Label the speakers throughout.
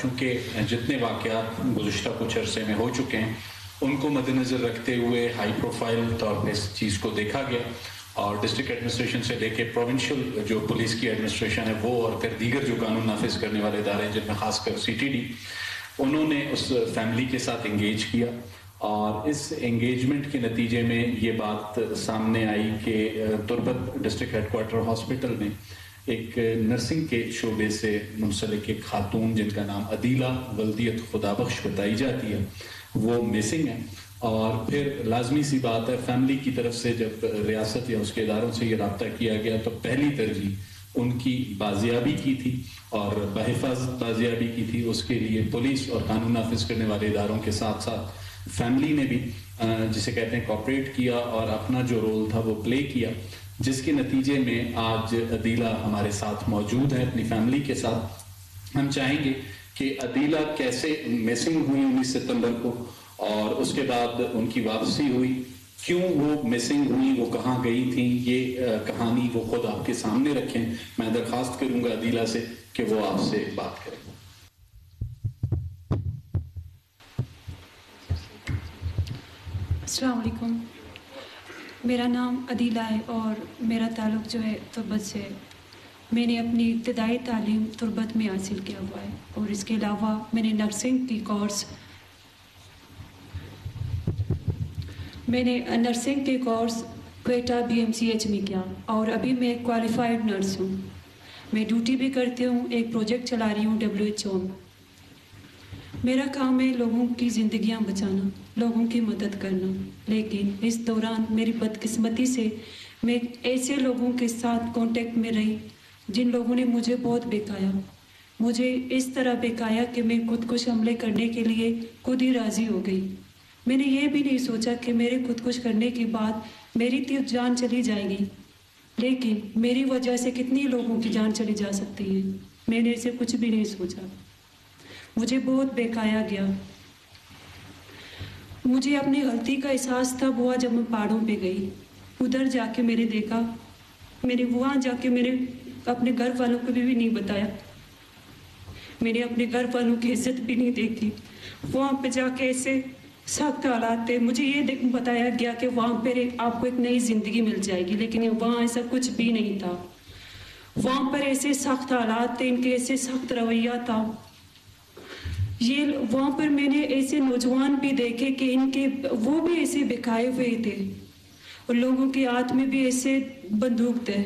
Speaker 1: چونکہ جتنے واقعات گزشتہ کچھ عرصے میں ہو چکے ہیں ان کو مد نظر رکھتے ہوئے ہائی پروفائل طور پہ اس چیز کو دیکھا گیا، اور ڈسٹرکٹ ایڈمنسٹریشن سے لے کے پروونشل جو پولیس کی ایڈمنسٹریشن ہے وہ، اور پھر دیگر جو قانون نافذ کرنے والے ادارے جن میں خاص کر CTD، انہوں نے اس فیملی کے ساتھ انگیج کیا، اور اس انگیجمنٹ کے نتیجے میں یہ بات سامنے آئی کہ تربت ڈسٹرکٹ ہیڈ کوارٹر ہاسپٹل میں ایک نرسنگ کے شعبے سے منسلک ایک خاتون جن کا نام عدیلہ ولدیت خدابخش بتائی جاتی ہے وہ مسنگ ہے۔ اور پھر لازمی سی بات ہے، فیملی کی طرف سے جب ریاست یا اس کے اداروں سے یہ رابطہ کیا گیا تو پہلی ترجیح ان کی بازیابی کی تھی اور بحفاظت بازیابی کی تھی۔ اس کے لیے پولیس اور قانون نافذ کرنے والے اداروں کے ساتھ ساتھ فیملی نے بھی جسے کہتے ہیں کوآپریٹ کیا اور اپنا جو رول تھا وہ پلے کیا، جس کے نتیجے میں آج عدیلہ ہمارے ساتھ موجود ہے اپنی فیملی کے ساتھ۔ ہم چاہیں گے کہ عدیلہ کیسے مسنگ ہوئی 19 ستمبر کو، اور اس کے بعد ان کی واپسی ہوئی، کیوں وہ مسنگ ہوئی، وہ کہاں گئی تھیں، یہ کہانی وہ خود آپ کے سامنے رکھیں۔ میں درخواست کروں گا عدیلہ سے کہ وہ آپ سے بات کریں۔
Speaker 2: السلام علیکم، میرا نام عدیلہ ہے اور میرا تعلق جو ہے تربت سے ہے۔ میں نے اپنی ابتدائی تعلیم تربت میں حاصل کیا ہوا ہے، اور اس کے علاوہ میں نے نرسنگ کے کورس کوئٹہ BMCH میں کیا، اور ابھی میں کوالیفائڈ نرس ہوں۔ میں ڈیوٹی بھی کرتی ہوں، ایک پروجیکٹ چلا رہی ہوں WHO میں۔ میرا کام ہے لوگوں کی زندگیاں بچانا، لوگوں کی مدد کرنا، لیکن اس دوران میری بدقسمتی سے میں ایسے لوگوں کے ساتھ کانٹیکٹ میں رہی جن لوگوں نے مجھے بہت بہکایا، مجھے اس طرح بہکایا کہ میں خودکش حملے کرنے کے لیے خود ہی راضی ہو گئی۔ میں نے یہ بھی نہیں سوچا کہ میرے خودکش کرنے کے بعد میری تو جان چلی جائے گی، لیکن میری وجہ سے کتنی لوگوں کی جان چلی جا سکتی ہے، میں نے اسے کچھ بھی نہیں سوچا۔ مجھے بہت بہکایا گیا۔ مجھے اپنی غلطی کا احساس تب ہوا جب میں پہاڑوں پہ گئی، ادھر جا کے میں نے دیکھا، میں نے وہاں جا کے میں نے اپنے گھر والوں کو بھی نہیں بتایا، میں نے اپنے گھر والوں کی عزت بھی نہیں دیکھی۔ وہاں پہ جا کے ایسے سخت حالات تھے، مجھے یہ بتایا گیا کہ وہاں پہ آپ کو ایک نئی زندگی مل جائے گی، لیکن وہاں ایسا کچھ بھی نہیں تھا۔ وہاں پر ایسے سخت حالات تھے، ان کے ایسے سخت رویہ تھا۔ وہاں پر میں نے ایسے نوجوان بھی دیکھے کہ ان کے وہ بھی ایسے بکھائے ہوئے تھے، اور لوگوں کے ہاتھ میں بھی ایسے بندوق تھے۔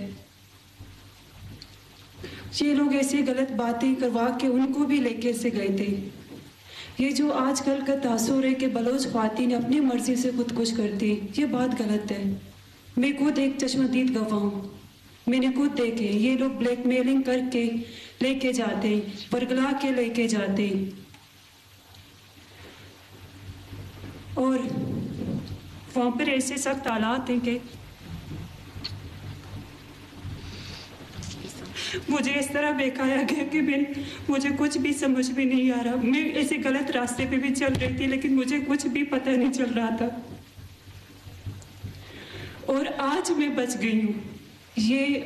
Speaker 2: یہ لوگ ایسے غلط باتیں کروا کے ان کو بھی لے کے سے گئے تھے۔ یہ جو آج کل کا تاثر ہے کہ بلوچ خواتین اپنی مرضی سے خودکش کرتی، یہ بات غلط ہے۔ میں خود ایک چشمدید گواہ ہوں، میں نے خود دیکھے یہ لوگ بلیک میلنگ کر کے لے کے جاتے، ورگلا کے لے کے جاتے، اور وہاں پر ایسے سخت حالات ہیں کہ مجھے اس طرح بہکایا گیا کہ مجھے کچھ بھی سمجھ بھی نہیں آ رہا۔ میں ایسے غلط راستے پہ بھی چل رہی تھی، لیکن مجھے کچھ بھی پتہ نہیں چل رہا تھا، اور آج میں بچ گئی ہوں۔ یہ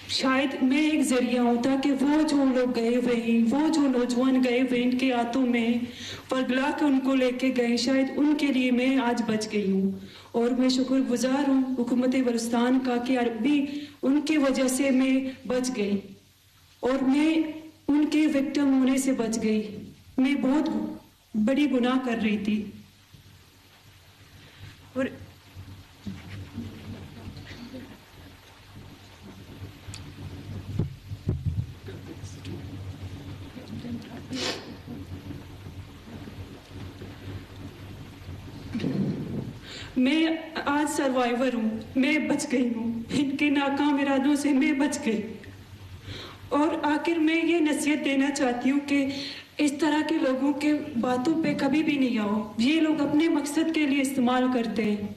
Speaker 2: شاید میں ایک ذریعہ ہوتا کہ وہ جو لوگ گئے ہوئے ہیں، وہ جو نوجوان گئے ہوئے ان کے ہاتھوں میں ورگلا کے ان کو لے کے گئے، شاید ان کے لیے میں آج بچ گئی ہوں، اور میں شکر گزار ہوں حکومت بلوچستان کا کہ عربی ان کی وجہ سے میں بچ گئی، اور میں ان کے وکٹم ہونے سے بچ گئی۔ میں بہت بڑی گناہ کر رہی تھی، اور میں آج سروائیور ہوں، میں بچ گئی ہوں، ان کے ناکام ارادوں سے میں بچ گئی۔ اور آخر میں یہ نصیحت دینا چاہتی ہوں کہ اس طرح کے لوگوں کے باتوں پہ کبھی بھی نہیں آؤ، یہ لوگ اپنے مقصد کے لیے استعمال کرتے ہیں۔